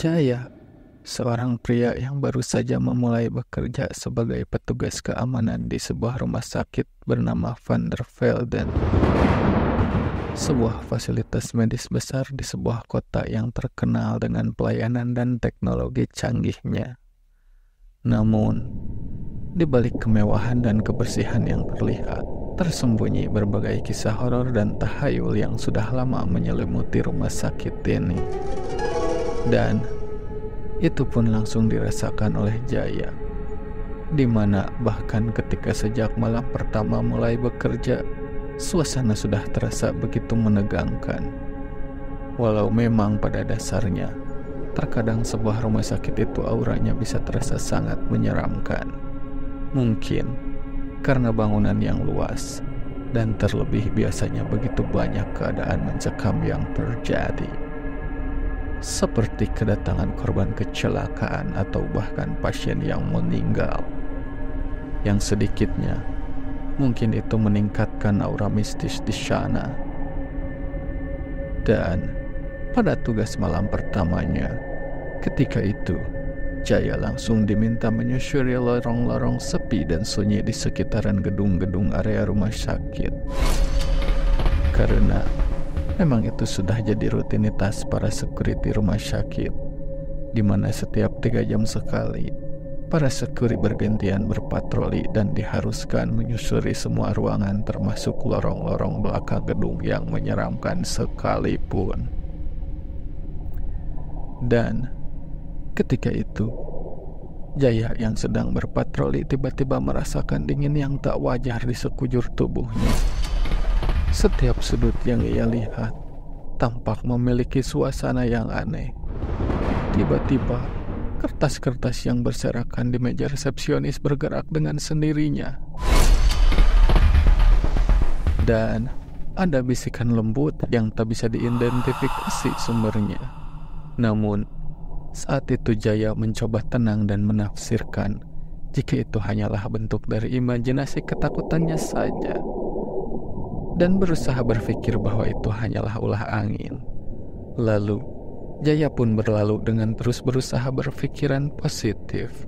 Jaya, seorang pria yang baru saja memulai bekerja sebagai petugas keamanan di sebuah rumah sakit bernama Van der Velden, sebuah fasilitas medis besar di sebuah kota yang terkenal dengan pelayanan dan teknologi canggihnya. Namun, di balik kemewahan dan kebersihan yang terlihat, tersembunyi berbagai kisah horor dan tahayul yang sudah lama menyelimuti rumah sakit ini. Dan itu pun langsung dirasakan oleh Jaya, di mana bahkan ketika sejak malam pertama mulai bekerja, suasana sudah terasa begitu menegangkan. Walau memang pada dasarnya, terkadang sebuah rumah sakit itu auranya bisa terasa sangat menyeramkan. Mungkin karena bangunan yang luas, dan terlebih biasanya begitu banyak keadaan mencekam yang terjadi. Seperti kedatangan korban kecelakaan atau bahkan pasien yang meninggal. Yang sedikitnya, mungkin itu meningkatkan aura mistis di sana. Dan pada tugas malam pertamanya, ketika itu, Jaya langsung diminta menyusuri lorong-lorong sepi dan sunyi di sekitaran gedung-gedung area rumah sakit. Karena memang itu sudah jadi rutinitas para security rumah sakit, di mana setiap 3 jam sekali, para security bergantian berpatroli dan diharuskan menyusuri semua ruangan termasuk lorong-lorong belakang gedung yang menyeramkan sekalipun. Dan ketika itu, Jaya yang sedang berpatroli tiba-tiba merasakan dingin yang tak wajar di sekujur tubuhnya. Setiap sudut yang ia lihat tampak memiliki suasana yang aneh. Tiba-tiba, kertas-kertas yang berserakan di meja resepsionis bergerak dengan sendirinya. Dan ada bisikan lembut yang tak bisa diidentifikasi sumbernya. Namun, saat itu Jaya mencoba tenang dan menafsirkan jika itu hanyalah bentuk dari imajinasi ketakutannya saja, dan berusaha berpikir bahwa itu hanyalah ulah angin. Lalu, Jaya pun berlalu dengan terus berusaha berpikiran positif.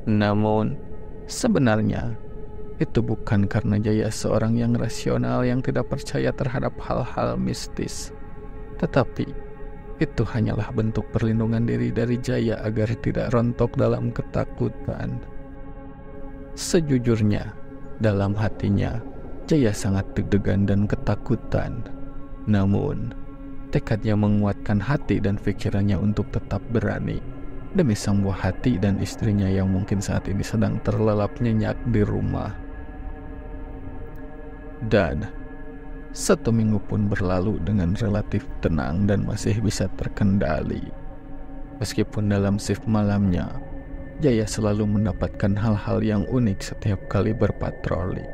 Namun, sebenarnya, itu bukan karena Jaya seorang yang rasional yang tidak percaya terhadap hal-hal mistis. Tetapi, itu hanyalah bentuk perlindungan diri dari Jaya agar tidak rontok dalam ketakutan. Sejujurnya, dalam hatinya, Jaya sangat deg-degan dan ketakutan. Namun, tekadnya menguatkan hati dan pikirannya untuk tetap berani demi sang buah hati dan istrinya yang mungkin saat ini sedang terlelap nyenyak di rumah. Dan 1 minggu pun berlalu dengan relatif tenang dan masih bisa terkendali. Meskipun dalam shift malamnya, Jaya selalu mendapatkan hal-hal yang unik setiap kali berpatroli.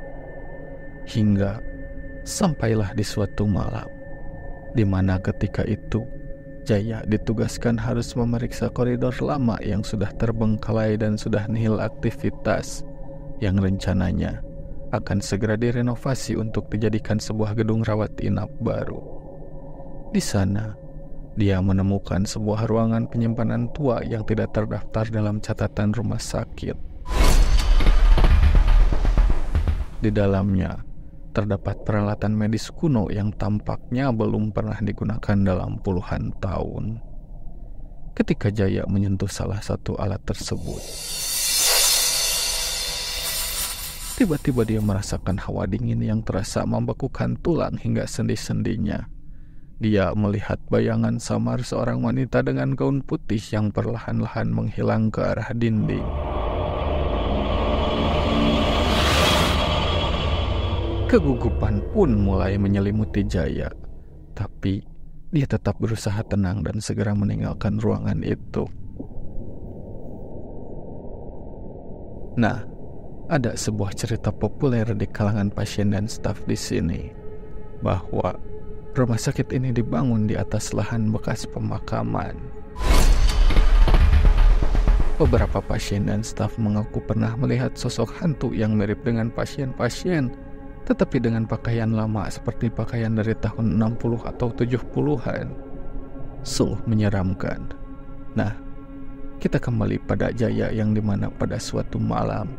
Hingga sampailah di suatu malam, di mana ketika itu Jaya ditugaskan harus memeriksa koridor lama yang sudah terbengkalai dan sudah nihil aktivitas, yang rencananya akan segera direnovasi untuk dijadikan sebuah gedung rawat inap baru. Di sana, dia menemukan sebuah ruangan penyimpanan tua yang tidak terdaftar dalam catatan rumah sakit. Di dalamnya terdapat peralatan medis kuno yang tampaknya belum pernah digunakan dalam puluhan tahun. Ketika Jaya menyentuh salah satu alat tersebut, tiba-tiba dia merasakan hawa dingin yang terasa membekukan tulang hingga sendi-sendinya. Dia melihat bayangan samar seorang wanita dengan gaun putih yang perlahan-lahan menghilang ke arah dinding. Kegugupan pun mulai menyelimuti Jaya, tapi dia tetap berusaha tenang dan segera meninggalkan ruangan itu. Nah, ada sebuah cerita populer di kalangan pasien dan staf di sini, bahwa rumah sakit ini dibangun di atas lahan bekas pemakaman. Beberapa pasien dan staf mengaku pernah melihat sosok hantu yang mirip dengan pasien-pasien, tetapi dengan pakaian lama seperti pakaian dari tahun 60 atau 70-an. Sungguh menyeramkan. Nah, kita kembali pada Jaya yang dimana pada suatu malam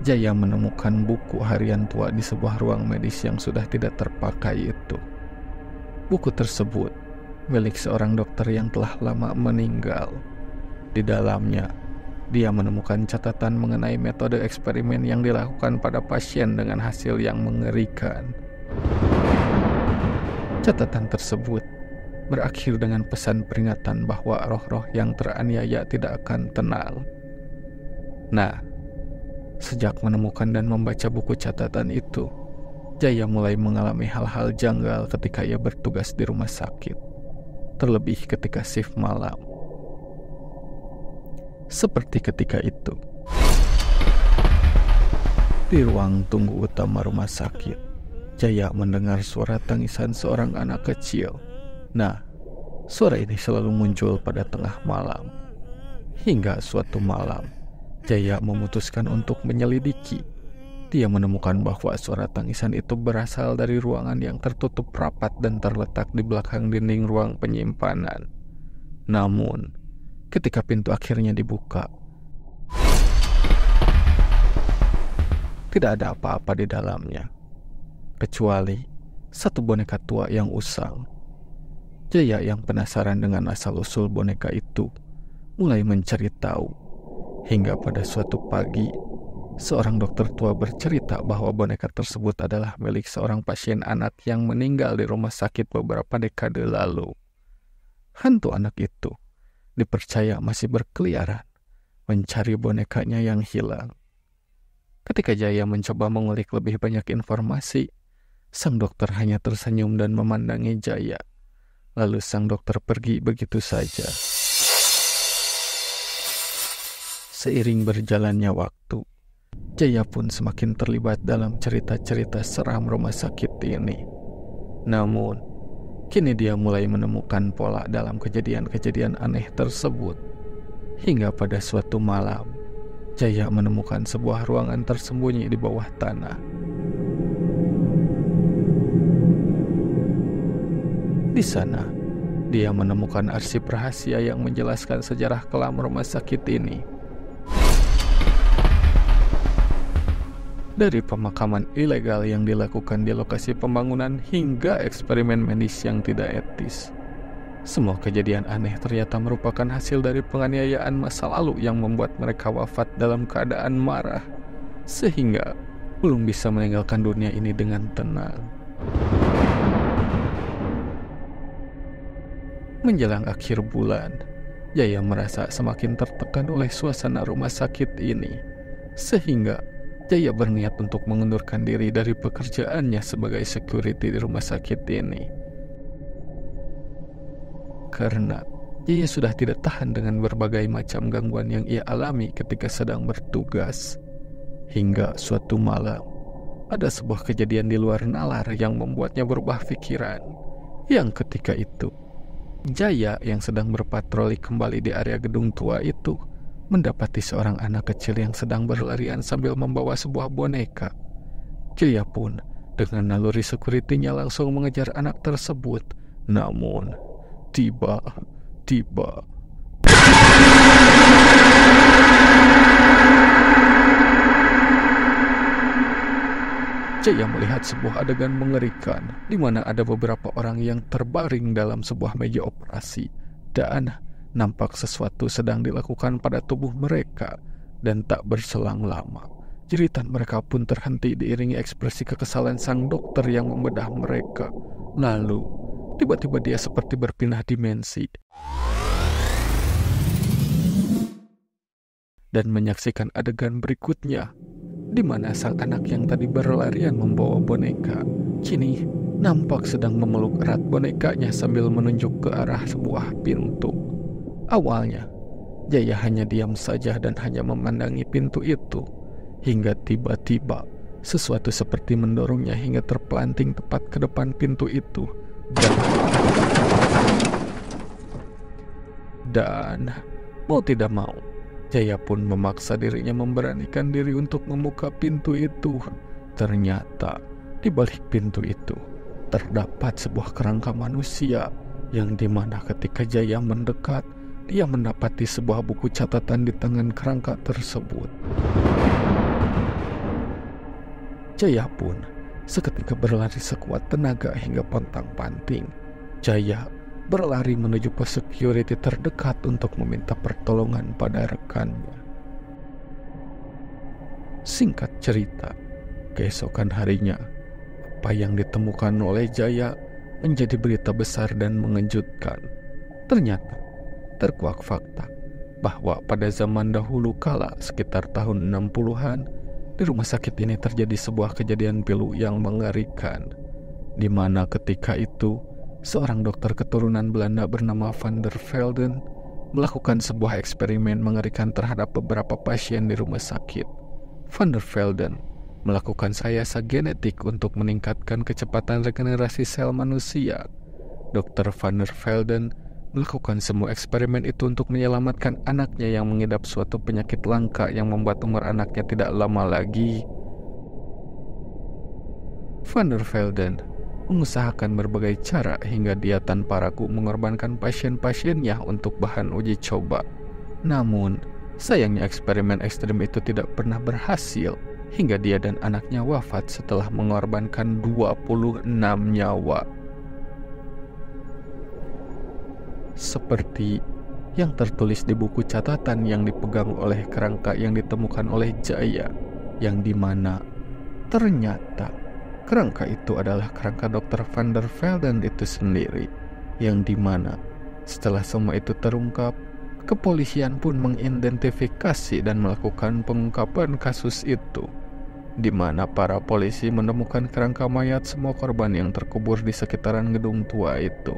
Jaya menemukan buku harian tua di sebuah ruang medis yang sudah tidak terpakai itu. Buku tersebut milik seorang dokter yang telah lama meninggal. Di dalamnya, dia menemukan catatan mengenai metode eksperimen yang dilakukan pada pasien dengan hasil yang mengerikan. Catatan tersebut berakhir dengan pesan peringatan bahwa roh-roh yang teraniaya tidak akan tenang. Nah, sejak menemukan dan membaca buku catatan itu, Jaya mulai mengalami hal-hal janggal ketika ia bertugas di rumah sakit, terlebih ketika shift malam. Seperti ketika itu, di ruang tunggu utama rumah sakit, Jaya mendengar suara tangisan seorang anak kecil. Nah, suara ini selalu muncul pada tengah malam. Hingga suatu malam, Jaya memutuskan untuk menyelidiki. Dia menemukan bahwa suara tangisan itu berasal dari ruangan yang tertutup rapat dan terletak di belakang dinding ruang penyimpanan. Namun, ketika pintu akhirnya dibuka, tidak ada apa-apa di dalamnya, kecuali satu boneka tua yang usang. Jaya yang penasaran dengan asal-usul boneka itu mulai mencari tahu. Hingga pada suatu pagi, seorang dokter tua bercerita bahwa boneka tersebut adalah milik seorang pasien anak yang meninggal di rumah sakit beberapa dekade lalu. Hantu anak itu dipercaya masih berkeliaran, mencari bonekanya yang hilang. Ketika Jaya mencoba mengulik lebih banyak informasi, sang dokter hanya tersenyum dan memandangi Jaya. Lalu sang dokter pergi begitu saja. Seiring berjalannya waktu, Jaya pun semakin terlibat dalam cerita-cerita seram rumah sakit ini. Namun, kini dia mulai menemukan pola dalam kejadian-kejadian aneh tersebut. Hingga pada suatu malam, Jaya menemukan sebuah ruangan tersembunyi di bawah tanah. Di sana, dia menemukan arsip rahasia yang menjelaskan sejarah kelam rumah sakit ini. Dari pemakaman ilegal yang dilakukan di lokasi pembangunan hingga eksperimen medis yang tidak etis. Semua kejadian aneh ternyata merupakan hasil dari penganiayaan masa lalu yang membuat mereka wafat dalam keadaan marah, sehingga belum bisa meninggalkan dunia ini dengan tenang. Menjelang akhir bulan, Jaya merasa semakin tertekan oleh suasana rumah sakit ini, sehingga Jaya berniat untuk mengundurkan diri dari pekerjaannya sebagai security di rumah sakit ini. Karena Jaya sudah tidak tahan dengan berbagai macam gangguan yang ia alami ketika sedang bertugas. Hingga suatu malam, ada sebuah kejadian di luar nalar yang membuatnya berubah pikiran. Yang ketika itu, Jaya yang sedang berpatroli kembali di area gedung tua itu mendapati seorang anak kecil yang sedang berlarian sambil membawa sebuah boneka. Jaya pun dengan naluri security-nya langsung mengejar anak tersebut. Namun, tiba-tiba Jaya melihat sebuah adegan mengerikan di mana ada beberapa orang yang terbaring dalam sebuah meja operasi dan nampak sesuatu sedang dilakukan pada tubuh mereka. Dan tak berselang lama, jeritan mereka pun terhenti diiringi ekspresi kekesalan sang dokter yang membedah mereka. Lalu, tiba-tiba dia seperti berpindah dimensi dan menyaksikan adegan berikutnya, di mana sang anak yang tadi berlarian membawa boneka kini nampak sedang memeluk erat bonekanya sambil menunjuk ke arah sebuah pintu. Awalnya, Jaya hanya diam saja dan hanya memandangi pintu itu, hingga tiba-tiba sesuatu seperti mendorongnya hingga terpelanting tepat ke depan pintu itu. Dan mau tidak mau, Jaya pun memaksa dirinya memberanikan diri untuk membuka pintu itu. Ternyata di balik pintu itu terdapat sebuah kerangka manusia yang dimana ketika Jaya mendekat, dia mendapati sebuah buku catatan di tangan kerangka tersebut. Jaya pun seketika berlari sekuat tenaga hingga pontang-panting. Jaya berlari menuju pos security terdekat untuk meminta pertolongan pada rekannya. Singkat cerita, keesokan harinya, apa yang ditemukan oleh Jaya menjadi berita besar dan mengejutkan. Ternyata, terkuak fakta bahwa pada zaman dahulu kala sekitar tahun 60-an, di rumah sakit ini terjadi sebuah kejadian pilu yang mengerikan, di mana ketika itu seorang dokter keturunan Belanda bernama Van der Velden melakukan sebuah eksperimen mengerikan terhadap beberapa pasien di rumah sakit. Van der Velden melakukan rekayasa genetik untuk meningkatkan kecepatan regenerasi sel manusia. Dr. Van der Velden melakukan semua eksperimen itu untuk menyelamatkan anaknya yang mengidap suatu penyakit langka yang membuat umur anaknya tidak lama lagi. Van der Velden mengusahakan berbagai cara hingga dia tanpa ragu mengorbankan pasien-pasiennya untuk bahan uji coba. Namun, sayangnya eksperimen ekstrim itu tidak pernah berhasil hingga dia dan anaknya wafat setelah mengorbankan 26 nyawa. Seperti yang tertulis di buku catatan yang dipegang oleh kerangka yang ditemukan oleh Jaya, yang dimana ternyata kerangka itu adalah kerangka Dr. Van der Velden itu sendiri, yang dimana setelah semua itu terungkap, kepolisian pun mengidentifikasi dan melakukan pengungkapan kasus itu, di mana para polisi menemukan kerangka mayat semua korban yang terkubur di sekitaran gedung tua itu,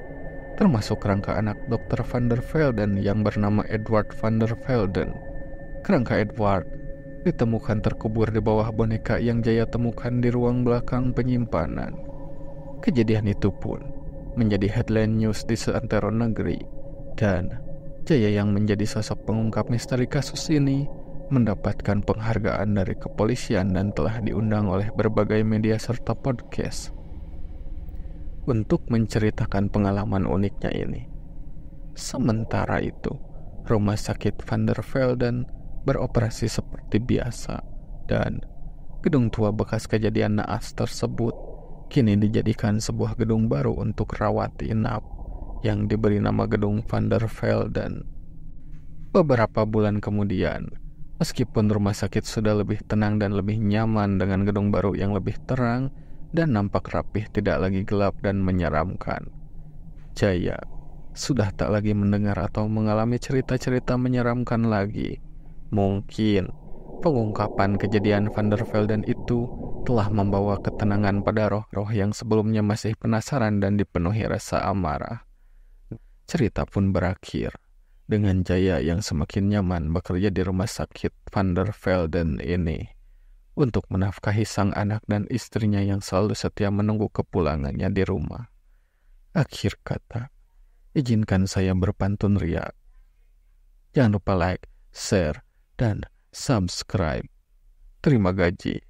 termasuk kerangka anak Dr. Van der Velden yang bernama Edward Van der Velden. Kerangka Edward ditemukan terkubur di bawah boneka yang Jaya temukan di ruang belakang penyimpanan. Kejadian itu pun menjadi headline news di seantero negeri, dan Jaya yang menjadi sosok pengungkap misteri kasus ini mendapatkan penghargaan dari kepolisian dan telah diundang oleh berbagai media serta podcast untuk menceritakan pengalaman uniknya ini. Sementara itu, rumah sakit Van der Velden beroperasi seperti biasa, dan gedung tua bekas kejadian naas tersebut kini dijadikan sebuah gedung baru untuk rawat inap yang diberi nama Gedung Van der Velden. Beberapa bulan kemudian, meskipun rumah sakit sudah lebih tenang dan lebih nyaman dengan gedung baru yang lebih terang dan nampak rapih, tidak lagi gelap dan menyeramkan, Jaya sudah tak lagi mendengar atau mengalami cerita-cerita menyeramkan lagi. Mungkin pengungkapan kejadian Van der Velden itu telah membawa ketenangan pada roh-roh yang sebelumnya masih penasaran dan dipenuhi rasa amarah. Cerita pun berakhir dengan Jaya yang semakin nyaman bekerja di rumah sakit Van der Velden ini untuk menafkahi sang anak dan istrinya yang selalu setia menunggu kepulangannya di rumah. Akhir kata, izinkan saya berpantun ria. Jangan lupa like, share, dan subscribe. Terima gaji.